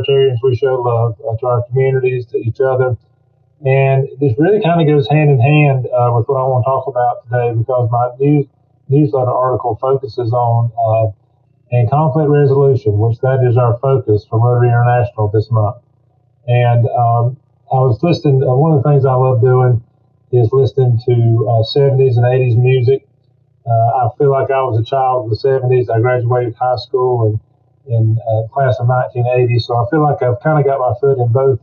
Rotarians, we show love to our communities, to each other. And this really kind of goes hand in hand with what I want to talk about today, because my newsletter article focuses on and conflict resolution, which that is our focus for Rotary International this month. And I was listening, one of the things I love doing is listening to 70s and 80s music. I feel like I was a child of the 70s. I graduated high school in class of 1980, so I feel like I've kind of got my foot in both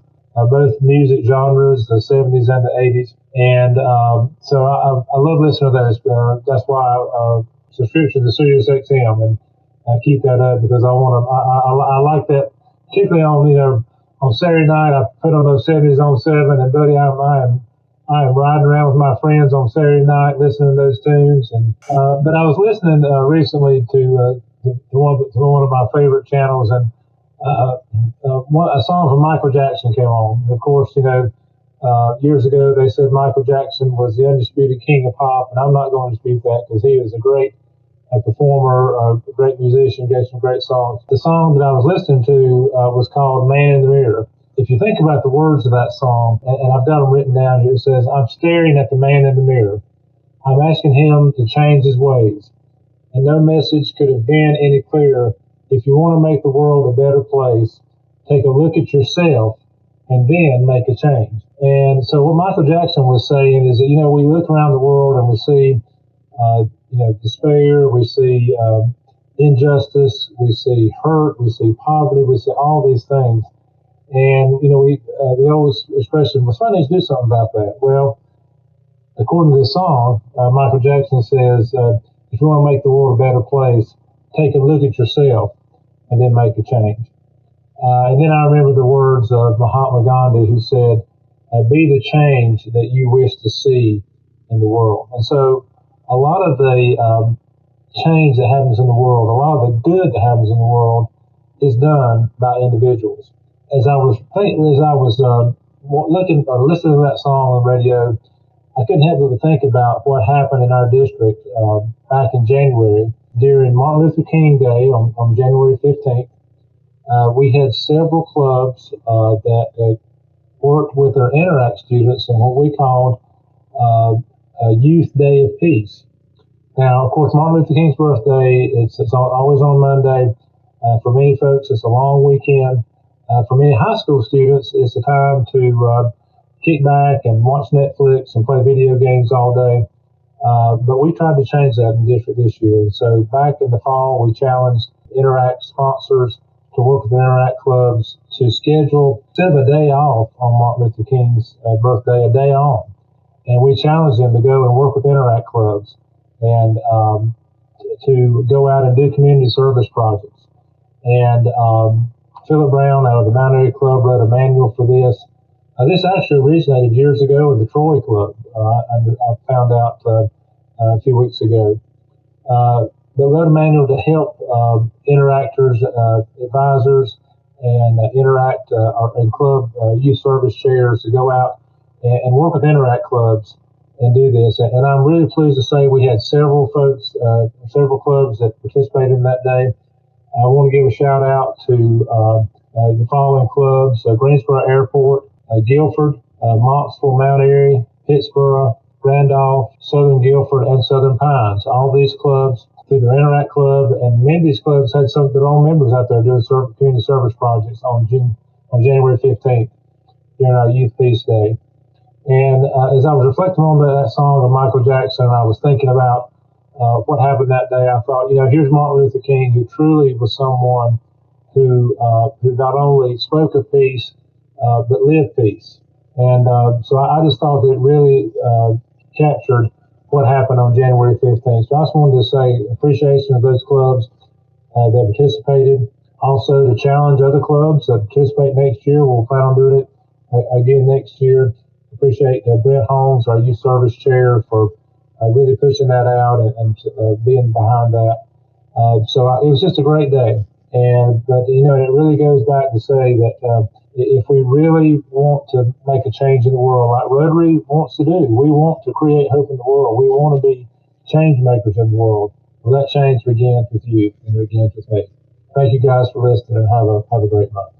music genres, the 70s and the 80s. And so I love listening to those. That's why I subscription to Sirius XM, and I keep that up because I like that, particularly on Saturday night. I put on those 70s on 7, and buddy, I am riding around with my friends on Saturday night listening to those tunes. And but I was listening recently to one of my favorite channels, and a song from Michael Jackson came on. And of course, years ago they said Michael Jackson was the undisputed king of pop, and I'm not going to dispute that because he was a great performer, a great musician, gave some great songs. The song that I was listening to was called "Man in the Mirror." If you think about the words of that song, and I've got them written down here, it says, "I'm staring at the man in the mirror. I'm asking him to change his ways. And no message could have been any clearer. If you want to make the world a better place, take a look at yourself and then make a change." And so what Michael Jackson was saying is that, we look around the world and we see, despair, we see injustice, we see hurt, we see poverty, we see all these things. And, the old expression, well, somebody needs to do something about that. Well, according to this song, Michael Jackson says, if you want to make the world a better place, take a look at yourself and then make a change. And then I remember the words of Mahatma Gandhi, who said, be the change that you wish to see in the world. And so a lot of the change that happens in the world, a lot of the good that happens in the world is done by individuals. As I was listening to that song on the radio, I couldn't help but to think about what happened in our district back in January during Martin Luther King Day on January 15th. We had several clubs that worked with our Interact students in what we called a Youth Day of Peace. Now, of course, Martin Luther King's birthday, it's always on Monday. For many folks, it's a long weekend. For many high school students, it's a time to kick back and watch Netflix and play video games all day. But we tried to change that in the district this year. So back in the fall, we challenged Interact sponsors to work with Interact clubs to schedule, instead of a day off on Martin Luther King's birthday, a day on. And we challenged them to go and work with Interact clubs and to go out and do community service projects. And Philip Brown out of the Mount Airy Club wrote a manual for this. This actually originated years ago in the Troy Club. I found out a few weeks ago. But wrote a manual to help interactors, advisors, and Interact and club youth service chairs to go out and work with Interact clubs and do this. And I'm really pleased to say we had several folks, several clubs that participated in that day. I want to give a shout out to the following clubs: Greensboro Airport, Guilford, Monksville, Mount Airy, Pittsburgh, Randolph, Southern Guilford, and Southern Pines. All these clubs through their Interact Club, and many of these clubs had some of their own members out there doing community service projects on January 15th during our Youth Peace Day. And as I was reflecting on that song of Michael Jackson, I was thinking about what happened that day. I thought, here's Martin Luther King, who truly was someone who not only spoke of peace, but lived peace. And so I just thought that it really captured what happened on January 15th. So I just wanted to say appreciation of those clubs that participated. Also to challenge other clubs that participate next year. We'll plan on doing it again next year. Appreciate Brent Holmes, our youth service chair, for really pushing that out and being behind that. So it was just a great day. But it really goes back to say that if we really want to make a change in the world, like Rotary wants to do, we want to create hope in the world. We want to be change makers in the world. Well, that change begins with you and begins with me. Thank you guys for listening, and have a great month.